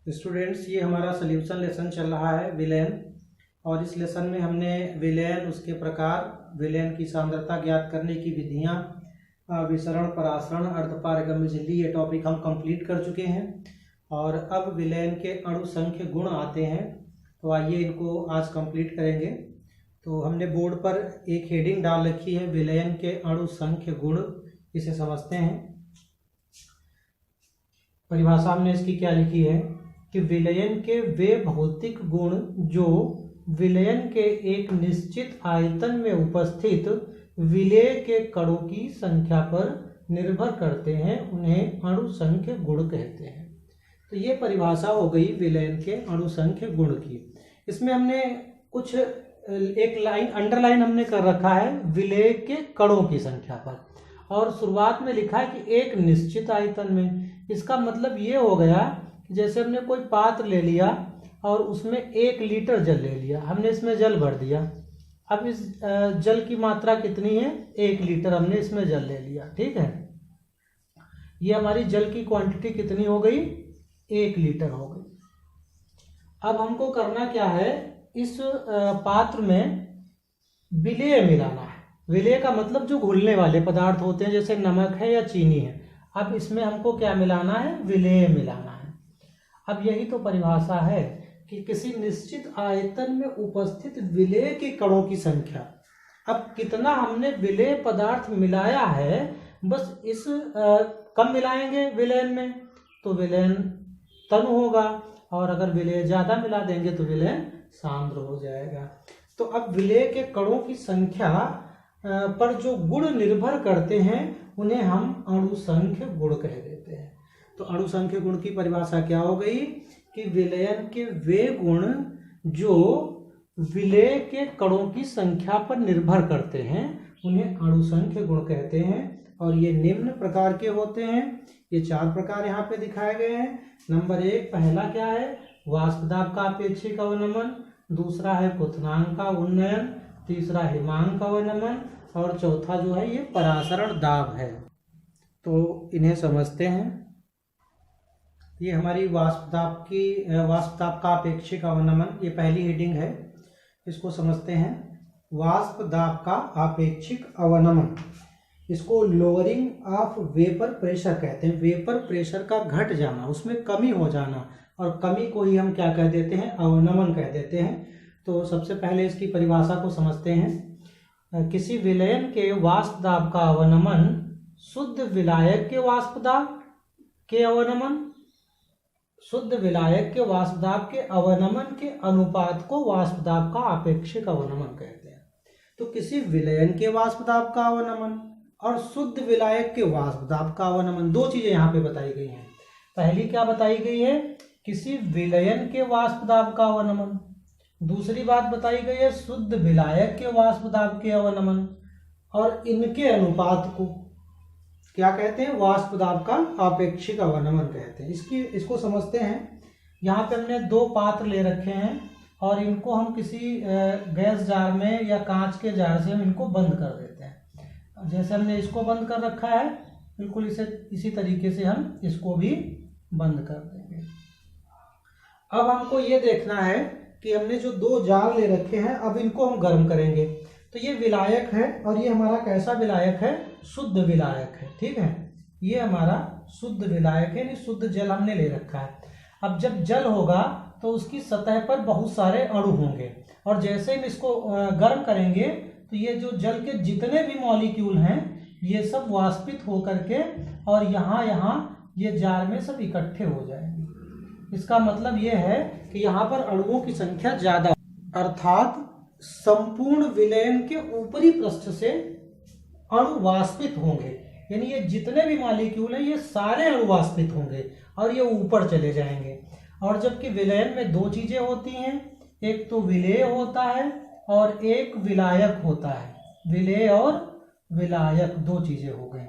Students, ये हमारा solution lesson चल रहा है विलयन। और इस लेसन में हमने विलयन, उसके प्रकार, विलयन की सांद्रता ज्ञात करने की विधियां, विसरण, परासरण, अर्धपारगम्य झिल्ली, ये टॉपिक हम कंप्लीट कर चुके हैं। और अब विलयन के अणु संख्य गुण आते हैं, तो आइए इनको आज कंप्लीट करेंगे। तो हमने बोर्ड पर एक हेडिंग डाल रखी है, विलयन के अणु संख्य गुण। इसे समझते हैं। परिभाषा हमने इसकी क्या लिखी है कि विलयन के वे भौतिक गुण जो विलयन के एक निश्चित आयतन में उपस्थित विलेय के कणों की संख्या पर निर्भर करते हैं, उन्हें अणु संख्य गुण कहते हैं। तो ये परिभाषा हो गई विलयन के अणु संख्य गुण की। इसमें हमने कुछ एक लाइन अंडरलाइन हमने कर रखा है विलेय के कणों की संख्या पर, और शुरुआत में लिखा है कि एक निश्चित आयतन में। इसका मतलब ये हो गया कि जैसे हमने कोई पात्र ले लिया और उसमें 1 लीटर जल ले लिया, हमने इसमें जल भर दिया। अब इस जल की मात्रा कितनी है? 1 लीटर हमने इसमें जल ले लिया, ठीक है। ये हमारी जल की क्वांटिटी कितनी हो गई? 1 लीटर हो गई। अब हमको करना क्या है, इस पात्र में विलेय मिलाना है। विलेय का मतलब जो घुलने वाले पदार्थ होते हैं, जैसे नमक है या चीनी है। अब इसमें हमको क्या मिलाना है? विलेय मिलाना है। अब यही तो परिभाषा है कि किसी निश्चित आयतन में उपस्थित विलेय के कणों की संख्या। अब कितना हमने विलेय पदार्थ मिलाया है, बस इस कम मिलाएंगे विलयन में तो विलयन तनु होगा, और अगर विलेय ज्यादा मिला देंगे तो विलयन सांद्र हो जाएगा। तो अब विलेय के कणों की संख्या पर जो गुण निर्भर करते हैं, उन्हें हम अणु संख्य गुण कह देते हैं। तो अणु संख्य गुण की परिभाषा क्या हो गई कि विलयन के वे गुण जो विलेय के कणों की संख्या पर निर्भर करते हैं, उन्हें अणु संख्य गुण कहते हैं। और ये निम्न प्रकार के होते हैं। ये 4 प्रकार यहाँ पे दिखाए गए हैं। नंबर 1 पहला क्या है? वाष्प दाब का अपेक्षिक अवनमन। दूसरा है क्वथनांक का उन्नयन। तीसरा हिमांक का अवनमन। और चौथा जो है ये परासरण दाब है। तो इन्हें समझते हैं। ये हमारी वाष्प दाब का अपेक्षिक अवनमन, ये पहली हेडिंग है, इसको समझते हैं। वाष्प दाब का अपेक्षिक अवनमन, इसको लोअरिंग ऑफ वेपर प्रेशर कहते हैं। वेपर प्रेशर का घट जाना, उसमें कमी हो जाना, और कमी को ही हम क्या कह देते हैं? अवनमन कह देते हैं। तो सबसे पहले इसकी परिभाषा को समझते हैं। किसी विलयन के वाष्प दाब का अवनमन शुद्ध विलायक के वाष्प दाब के अवनमन, शुद्ध विलायक के वाष्प दाब के अवनमन के अनुपात को वाष्प दाब का अपेक्षिक अवनमन कहते हैं। तो किसी विलयन के वाष्प दाब का अवनमन और शुद्ध विलायक के वाष्प दाब का अवनमन, 2 चीजें यहाँ पे बताई गई हैं। पहली क्या बताई गई है? किसी विलयन के वाष्प दाब का अवनमन। दूसरी बात बताई गई है शुद्ध विलायक के वाष्प दाब के अवनमन, और इनके अनुपात को क्या कहते हैं? वाष्प दाब का अपेक्षिक अवनमन कहते हैं। इसको समझते हैं। यहाँ पे हमने 2 पात्र ले रखे हैं, और इनको हम किसी गैस जार में या कांच के जार से हम इनको बंद कर देते हैं। जैसे हमने इसको बंद कर रखा है, बिल्कुल इसी तरीके से हम इसको भी बंद कर देंगे। अब हमको ये देखना है कि हमने जो 2 जार ले रखे हैं, अब इनको हम गर्म करेंगे। तो ये विलायक है, और ये हमारा कैसा विलायक है? शुद्ध विलायक है, ठीक है। ये हमारा शुद्ध विलायक है, यानी शुद्ध जल हमने ले रखा है। अब जब जल होगा तो उसकी सतह पर बहुत सारे अणु होंगे, और जैसे हम इसको गर्म करेंगे तो ये जो जल के जितने भी मॉलिक्यूल हैं, ये सब वाष्पित होकर के और यहाँ ये जार में सब इकट्ठे हो जाएंगे। इसका मतलब ये है कि यहाँ पर अणुओं की संख्या ज्यादा, अर्थात संपूर्ण विलयन के ऊपरी पृष्ठ से अणु वाष्पित होंगे। यानी ये जितने भी मॉलिक्यूल हैं, ये सारे अणु वाष्पित होंगे और ये ऊपर चले जाएंगे। और जबकि विलयन में 2 चीजें होती हैं, एक तो विलेय होता है और एक विलायक होता है। विलेय और विलायक 2 चीजें हो गई।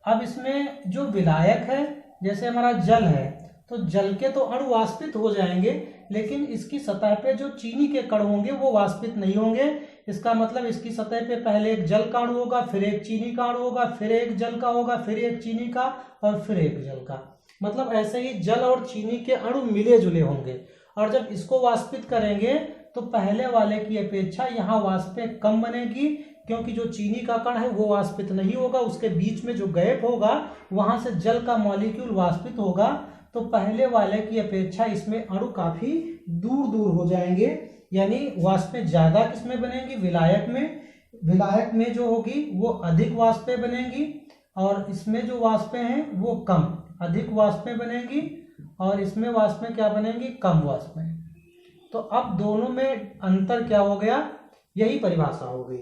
अब इसमें जो विलायक है, जैसे हमारा जल है, तो जल के तो अणु वाष्पित हो जाएंगे, लेकिन इसकी सतह पे जो चीनी के कण होंगे वो वाष्पित नहीं होंगे। इसका मतलब इसकी सतह पे पहले एक जल का अणु होगा, फिर एक चीनी का अणु होगा, फिर एक जल का होगा, फिर एक चीनी का, और फिर एक जल का। मतलब ऐसे ही जल और चीनी के अणु मिले जुले होंगे, और जब इसको वाष्पित करेंगे तो पहले वाले की अपेक्षा यहाँ वाष्पें कम बनेगी, क्योंकि जो चीनी का कण है वो वाष्पित नहीं होगा, उसके बीच में जो गैप होगा वहां से जल का मॉलिक्यूल वाष्पित होगा, तो पहले वाले की अपेक्षा इसमें अणु काफी दूर दूर हो जाएंगे, यानी वाष्पें ज्यादा किसमें बनेंगी, विलायक में। विलायक में जो होगी वो अधिक वाष्पें बनेंगी, और इसमें जो वाष्पें हैं वो कम, अधिक वाष्पें बनेंगी, और इसमें वाष्पें क्या बनेंगी, कम वाष्पें। तो अब दोनों में अंतर क्या हो गया, यही परिभाषा हो गई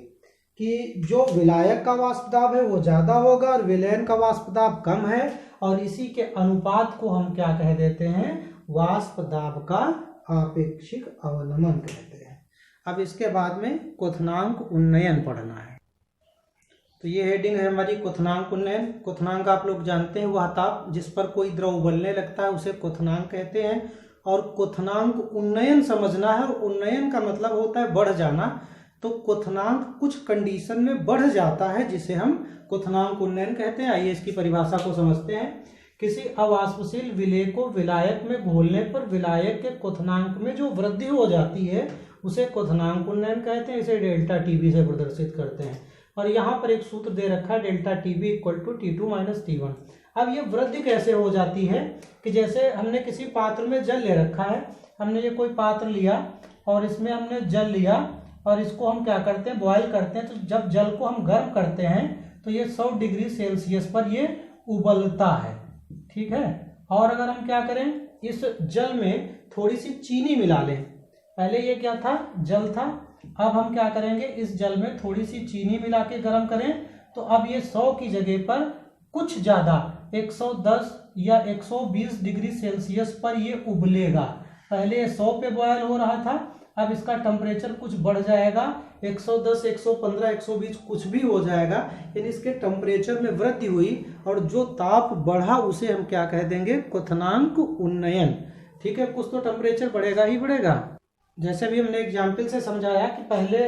कि जो विलायक का वाष्प दाब है वो ज्यादा होगा और विलयन का वाष्प दाब कम है, और इसी के अनुपात को हम क्या कह देते हैं, वाष्प दाब का आपेक्षिक अवनमन कहते हैं। अब इसके बाद में क्वथनांक उन्नयन पढ़ना है। तो ये हेडिंग है हमारी क्वथनांक उन्नयन। क्वथनांक आप लोग जानते हैं वह ताप जिस पर कोई द्रव उबलने लगता है उसे क्वथनांक कहते हैं, और क्वथनांक उन्नयन समझना है, और उन्नयन का मतलब होता है बढ़ जाना। तो क्वथनांक कुछ कंडीशन में बढ़ जाता है जिसे हम क्वथनांक उन्नयन कहते हैं। आइए इसकी परिभाषा को समझते हैं। किसी अवाष्पशील विलेय को विलायक में घोलने पर विलायक के क्वथनांक में जो वृद्धि हो जाती है उसे क्वथनांक उन्नयन कहते हैं। इसे डेल्टा टीबी से प्रदर्शित करते हैं, और यहाँ पर एक सूत्र दे रखा है delta TB equal to T2 minus T1। अब ये वृद्धि कैसे हो जाती है कि जैसे हमने किसी पात्र में जल ले रखा है, हमने ये कोई पात्र लिया और इसमें हमने जल लिया, और इसको हम क्या करते हैं, बॉयल करते हैं। तो जब जल को हम गर्म करते हैं तो ये 100 डिग्री सेल्सियस पर ये उबलता है, ठीक है। और अगर हम क्या करें, इस जल में थोड़ी सी चीनी मिला लें, पहले ये क्या था, जल था, अब हम क्या करेंगे, इस जल में थोड़ी सी चीनी मिला के गर्म करें, तो अब ये 100 की जगह पर कुछ ज्यादा 110 या 120 डिग्री सेल्सियस पर ये उबलेगा। पहले ये 100 पे बॉयल हो रहा था, अब इसका टेम्परेचर कुछ बढ़ जाएगा, 110, 115, 120 कुछ भी हो जाएगा, यानी इसके टेम्परेचर में वृद्धि हुई, और जो ताप बढ़ा उसे हम क्या कह देंगे, क्वथनांक उन्नयन, ठीक है। कुछ तो टेम्परेचर बढ़ेगा ही बढ़ेगा। जैसे भी हमने एग्जाम्पल से समझाया कि पहले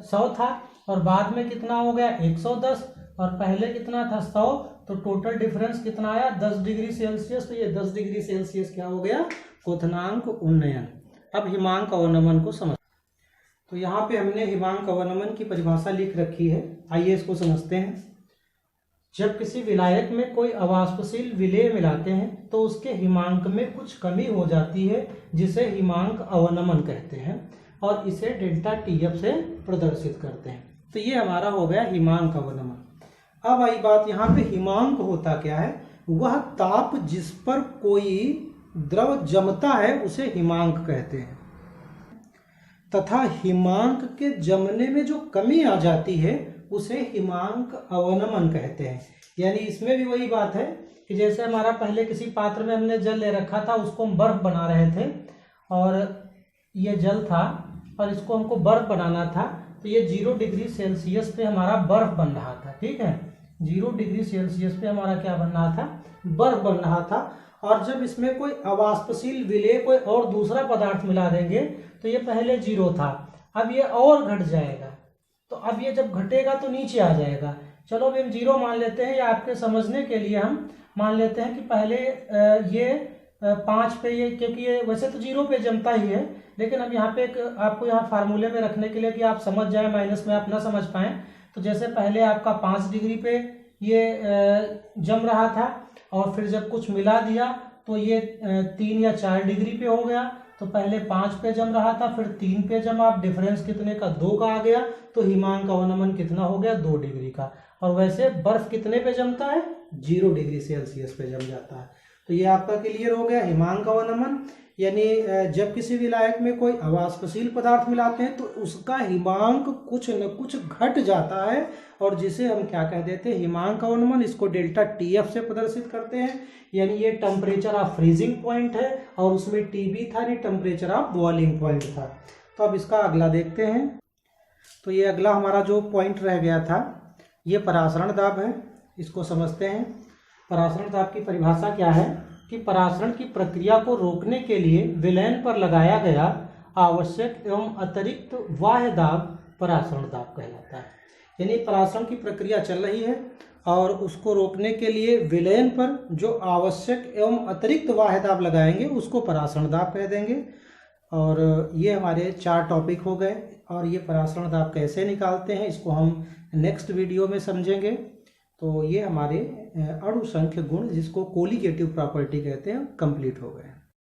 100 था और बाद में कितना हो गया 110, और पहले कितना था 100, तो टोटल डिफरेंस कितना आया 10 डिग्री सेल्सियस। तो ये 10 डिग्री सेल्सियस क्या हो गया, क्वथनांक उन्नयन। अब हिमांक अवनमन को समझ, तो यहाँ पे हमने हिमांक अवनमन की परिभाषा लिख रखी है, आइए इसको समझते हैं। जब किसी विलायक में कोई अवाष्पशील विलेय मिलाते हैं तो उसके हिमांक में कुछ कमी हो जाती है जिसे हिमांक अवनमन कहते हैं, और इसे डेल्टा टीएफ से प्रदर्शित करते हैं। तो ये हमारा हो गया हिमांक अवनमन। अब आई बात यहाँ पे, हिमांक होता क्या है, वह ताप जिस पर कोई द्रव जमता है उसे हिमांक कहते हैं, तथा हिमांक के जमने में जो कमी आ जाती है उसे हिमांक अवनमन कहते हैं। यानी इसमें भी वही बात है कि जैसे हमारा पहले किसी पात्र में हमने जल ले रखा था, उसको हम बर्फ बना रहे थे, और ये जल था और इसको हमको बर्फ बनाना था, तो ये 0 डिग्री सेल्सियस पे हमारा बर्फ बन रहा था, ठीक है। 0 डिग्री सेल्सियस पे हमारा क्या बन रहा था, बर्फ बन रहा था। और जब इसमें कोई अवाष्पशील विलेय कोई और दूसरा पदार्थ मिला देंगे तो ये पहले 0 था, अब ये और घट जाएगा, तो अब ये जब घटेगा तो नीचे आ जाएगा। चलो अभी हम 0 मान लेते हैं, या आपके समझने के लिए हम मान लेते हैं कि पहले ये 5 पे, ये क्योंकि ये वैसे तो 0 पे जमता ही है, लेकिन अब यहाँ पे एक आपको यहाँ फार्मूले में रखने के लिए कि आप समझ जाए, माइनस में आप ना समझ पाएं, तो जैसे पहले आपका 5 डिग्री पे ये जम रहा था, और फिर जब कुछ मिला दिया तो ये 3 या 4 डिग्री पे हो गया। तो पहले 5 पे जम रहा था, फिर 3 पे जमा, आप डिफरेंस कितने का, 2 का आ गया, तो हिमांक अवनमन कितना हो गया, 2 डिग्री का। और वैसे बर्फ कितने पे जमता है, 0 डिग्री सेल्सियस पे जम जाता है। तो ये आपका क्लियर हो गया हिमांक अवनमन। यानी जब किसी विलायक में कोई अवाष्पशील पदार्थ मिलाते हैं तो उसका हिमांक कुछ न कुछ घट जाता है, और जिसे हम क्या कह देते हैं, हिमांक अवनमन। इसको डेल्टा टीएफ से प्रदर्शित करते हैं। यानी ये टेम्परेचर ऑफ फ्रीजिंग पॉइंट है, और उसमें टीबी था, नहीं टेम्परेचर ऑफ बॉइलिंग पॉइंट था। तो अब इसका अगला देखते हैं। तो ये अगला हमारा जो पॉइंट रह गया था, ये परासरण दाब है, इसको समझते हैं। परासरण दाब की परिभाषा क्या है कि परासरण की प्रक्रिया को रोकने के लिए विलयन पर लगाया गया आवश्यक एवं अतिरिक्त बाह्य दाब परासरण दाब कहलाता है। यानी परासरण की प्रक्रिया चल रही है और उसको रोकने के लिए विलयन पर जो आवश्यक एवं अतिरिक्त बाह्य दाब लगाएंगे उसको परासरण दाब कह देंगे। और ये हमारे 4 टॉपिक हो गए, और ये परासरण दाब कैसे निकालते हैं इसको हम नेक्स्ट वीडियो में समझेंगे। तो ये हमारे अणुसंख्य गुण, जिसको कोलिगेटिव प्रॉपर्टी कहते हैं, कंप्लीट हो गए।